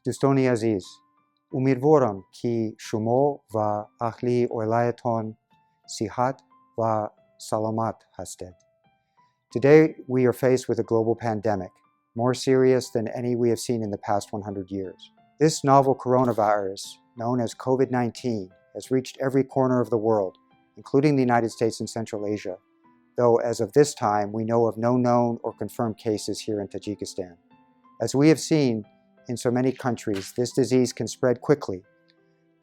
دوستانی عزیز، امیدوارم که شما و اهل ولایتان صحت و سلامت هستید. Today we are faced with a global pandemic, more serious than any we have seen in the past 100 years. This novel coronavirus, known as COVID-19, has reached every corner of the world, including the United States and Central Asia, though as of this time we know of no known or confirmed cases here in Tajikistan. As we have seen in so many countries, this disease can spread quickly,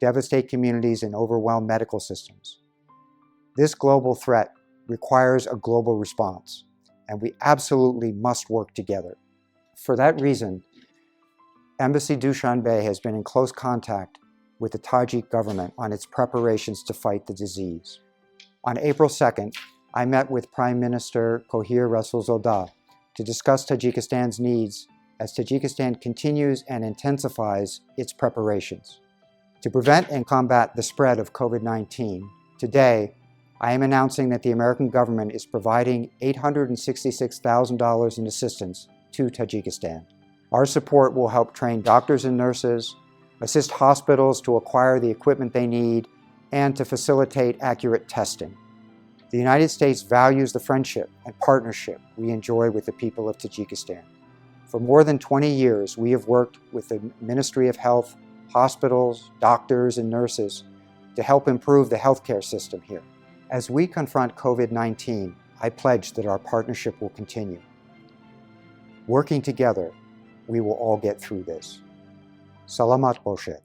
devastate communities, and overwhelm medical systems. This global threat requires a global response, and we absolutely must work together. For that reason, Embassy Dushanbe has been in close contact with the Tajik government on its preparations to fight the disease. On April 2nd, I met with Prime Minister Kohir Rasulzodeh to discuss Tajikistan's needs as Tajikistan continues and intensifies its preparations. To prevent and combat the spread of COVID-19, today I am announcing that the American government is providing $866,000 in assistance to Tajikistan. Our support will help train doctors and nurses, assist hospitals to acquire the equipment they need, and to facilitate accurate testing. The United States values the friendship and partnership we enjoy with the people of Tajikistan. For more than 20 years, we have worked with the Ministry of Health, hospitals, doctors, and nurses to help improve the healthcare system here. As we confront COVID-19, I pledge that our partnership will continue. Working together, we will all get through this. Salamat Boshed.